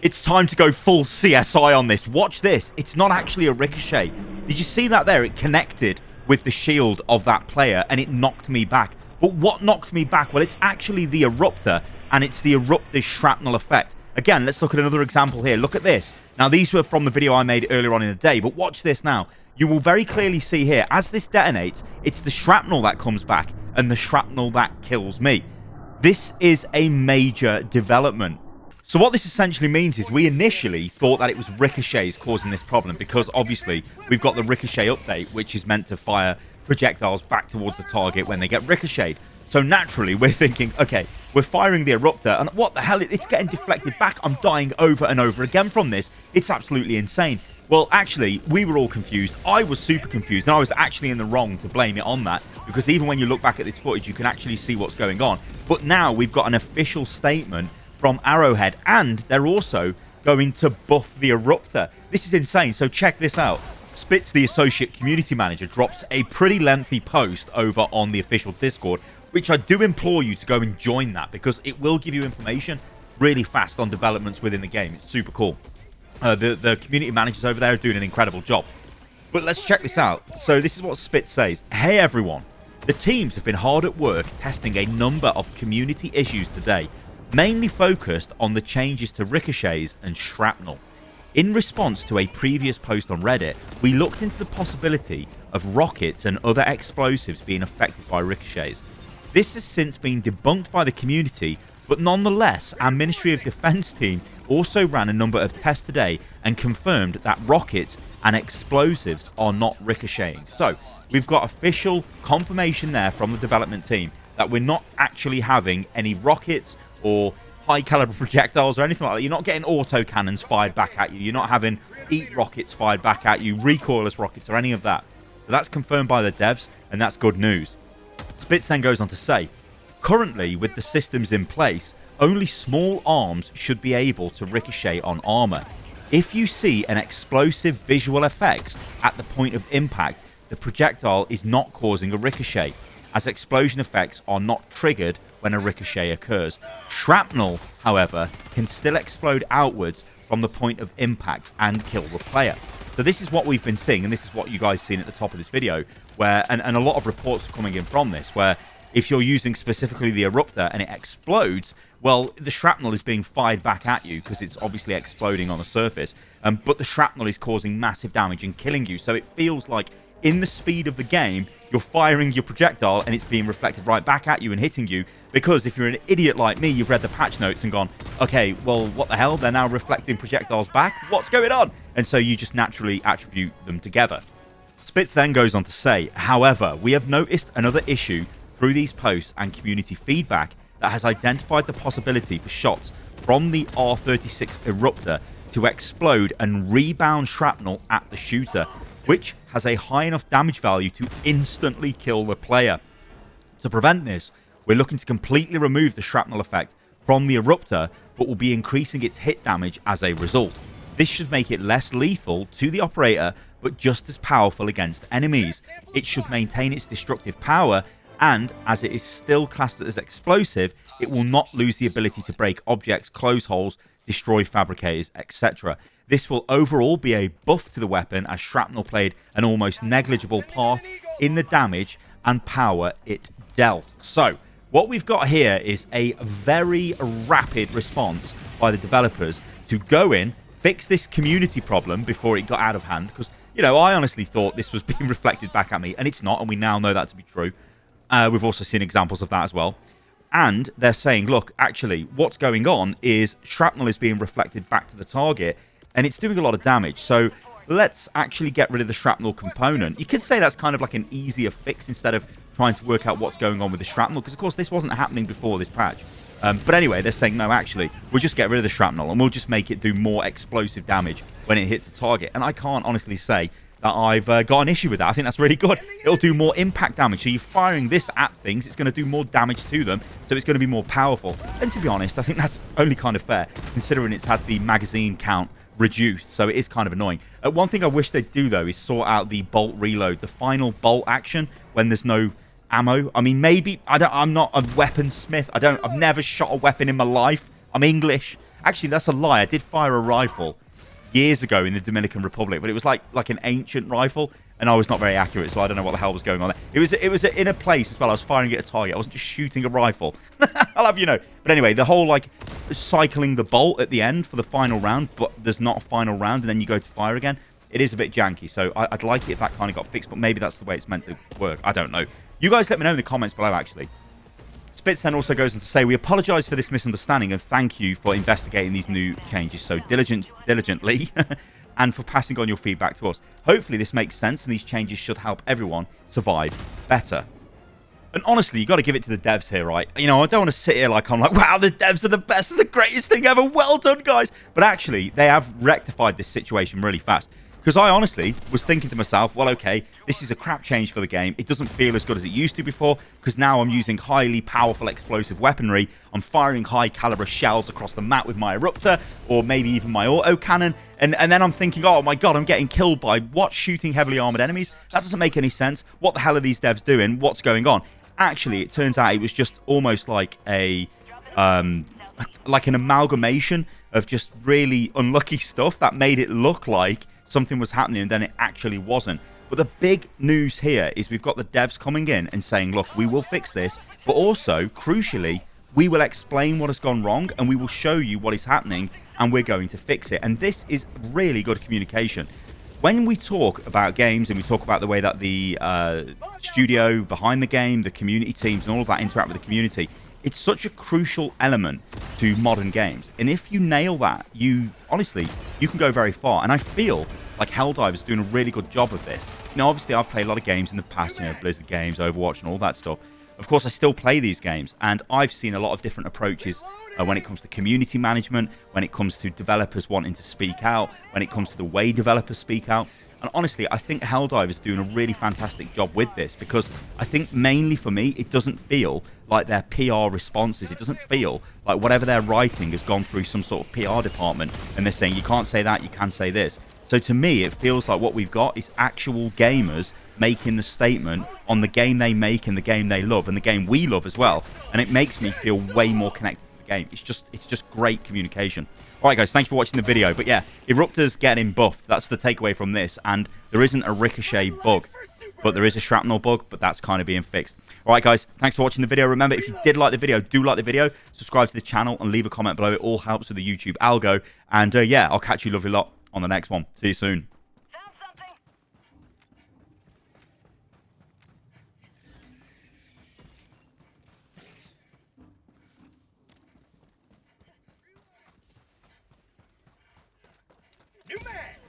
It's time to go full CSI on this. Watch this. It's not actually a ricochet. Did you see that there? It connected with the shield of that player and it knocked me back. But what knocked me back? Well, it's actually the Eruptor, and it's the Eruptor's shrapnel effect. Again, let's look at another example here. Look at this. Now, these were from the video I made earlier on in the day, but watch this now. You will very clearly see here, as this detonates, it's the shrapnel that comes back and the shrapnel that kills me. This is a major development. So what this essentially means is we initially thought that it was ricochets causing this problem because obviously we've got the Ricochet update, which is meant to fire projectiles back towards the target when they get ricocheted. So naturally we're thinking, okay, we're firing the Eruptor and what the hell, it's getting deflected back. I'm dying over and over again from this. It's absolutely insane. Well, actually, we were all confused. I was super confused, and I was actually in the wrong to blame it on that, because even when you look back at this footage, you can actually see what's going on. But now we've got an official statement from Arrowhead, and they're also going to buff the Eruptor. This is insane. So check this out. Spitz, the associate community manager, drops a pretty lengthy post over on the official Discord, which I do implore you to go and join that, because it will give you information really fast on developments within the game. It's super cool. The community managers over there are doing an incredible job. But let's check this out. So this is what Spitz says. Hey everyone, the teams have been hard at work testing a number of community issues today, mainly focused on the changes to ricochets and shrapnel. In response to a previous post on Reddit, we looked into the possibility of rockets and other explosives being affected by ricochets. This has since been debunked by the community, but nonetheless, our Ministry of Defense team also ran a number of tests today and confirmed that rockets and explosives are not ricocheting. So we've got official confirmation there from the development team that we're not actually having any rockets or high caliber projectiles or anything like that. You're not getting auto cannons fired back at you. You're not having eat rockets fired back at you, recoilless rockets or any of that. So that's confirmed by the devs, and that's good news. Spitz then goes on to say, currently with the systems in place, only small arms should be able to ricochet on armor. If you see an explosive visual effects at the point of impact, the projectile is not causing a ricochet, as explosion effects are not triggered when a ricochet occurs. Shrapnel, however, can still explode outwards from the point of impact and kill the player. So this is what we've been seeing, and this is what you guys seen at the top of this video, where and a lot of reports are coming in from this, where if you're using specifically the Eruptor and it explodes, well, the shrapnel is being fired back at you because it's obviously exploding on the surface, but the shrapnel is causing massive damage and killing you. So it feels like in the speed of the game, you're firing your projectile and it's being reflected right back at you and hitting you, because if you're an idiot like me, you've read the patch notes and gone, okay, well, what the hell? They're now reflecting projectiles back? What's going on? And so you just naturally attribute them together. Spitz then goes on to say, however, we have noticed another issue through these posts and community feedback that has identified the possibility for shots from the R36 Eruptor to explode and rebound shrapnel at the shooter, which has a high enough damage value to instantly kill the player. To prevent this, we're looking to completely remove the shrapnel effect from the Eruptor, but will be increasing its hit damage as a result. This should make it less lethal to the operator, but just as powerful against enemies. It should maintain its destructive power, and as it is still classed as explosive, it will not lose the ability to break objects, close holes, destroy fabricators, etc. This will overall be a buff to the weapon, as shrapnel played an almost negligible part in the damage and power it dealt. So what we've got here is a very rapid response by the developers to go in, fix this community problem before it got out of hand, because, you know, I honestly thought this was being reflected back at me, and it's not, and we now know that to be true. We've also seen examples of that as well. And they're saying, look, actually, what's going on is shrapnel is being reflected back to the target, and it's doing a lot of damage. So let's actually get rid of the shrapnel component. You could say that's kind of like an easier fix instead of trying to work out what's going on with the shrapnel, because, of course, this wasn't happening before this patch. But anyway, they're saying, no, actually, we'll just get rid of the shrapnel, and we'll just make it do more explosive damage when it hits the target. And I can't honestly say that I've got an issue with that. I think that's really good. It'll do more impact damage. So you're firing this at things, it's going to do more damage to them, so it's going to be more powerful. And to be honest, I think that's only kind of fair, considering it's had the magazine count reduced, so it is kind of annoying. One thing I wish they'd do, though, is sort out the bolt reload, the final bolt action when there's no ammo. I mean, maybe, I'm not a weaponsmith. I've never shot a weapon in my life. I'm English. Actually, that's a lie. I did fire a rifle years ago in the Dominican Republic, but it was like an ancient rifle, and I was not very accurate, so I don't know what the hell was going on there. It was in a place as well. I was firing at a target. I wasn't just shooting a rifle. I'll have you know. But anyway, the whole like cycling the bolt at the end for the final round, but there's not a final round, and then you go to fire again. It is a bit janky, so I'd like it if that kind of got fixed, but maybe that's the way it's meant to work. I don't know. You guys let me know in the comments below, actually. Spitz then also goes on to say, we apologise for this misunderstanding and thank you for investigating these new changes so diligently and for passing on your feedback to us. Hopefully this makes sense and these changes should help everyone survive better. And honestly, you got to give it to the devs here, right? You know, I don't want to sit here like I'm like, wow, the devs are the best and the greatest thing ever. Well done, guys. But actually, they have rectified this situation really fast. Because I honestly was thinking to myself, well, okay, this is a crap change for the game. It doesn't feel as good as it used to before, because now I'm using highly powerful explosive weaponry. I'm firing high caliber shells across the map with my Eruptor, or maybe even my autocannon. And then I'm thinking, oh my god, I'm getting killed by what? Shooting heavily armored enemies? That doesn't make any sense. What the hell are these devs doing? What's going on? Actually, it turns out it was just almost like a like an amalgamation of just really unlucky stuff that made it look like something was happening and then it actually wasn't. But the big news here is we've got the devs coming in and saying, look, we will fix this, but also, crucially, we will explain what has gone wrong and we will show you what is happening and we're going to fix it. And this is really good communication. When we talk about games and we talk about the way that the studio behind the game, the community teams and all of that interact with the community, it's such a crucial element to modern games. And if you nail that, honestly, you can go very far. And I feel like Helldivers is doing a really good job of this. You know, obviously, I've played a lot of games in the past, you know, Blizzard games, Overwatch, and all that stuff. Of course, I still play these games, and I've seen a lot of different approaches when it comes to community management, when it comes to developers wanting to speak out, when it comes to the way developers speak out. And honestly, I think Helldivers is doing a really fantastic job with this, because I think mainly for me, it doesn't feel like their PR responses. It doesn't feel like whatever they're writing has gone through some sort of PR department and they're saying, you can't say that, you can say this. So to me, it feels like what we've got is actual gamers making the statement on the game they make and the game they love and the game we love as well. And it makes me feel way more connected to the game. It's just great communication. All right, guys, thanks for watching the video. But yeah, Eruptor's getting buffed. That's the takeaway from this. And there isn't a Ricochet bug, but there is a Shrapnel bug, but that's kind of being fixed. All right, guys, thanks for watching the video. Remember, if you did like the video, do like the video, subscribe to the channel, and leave a comment below. It all helps with the YouTube algo. And yeah, I'll catch you lovely lot on the next one. See you soon. New man!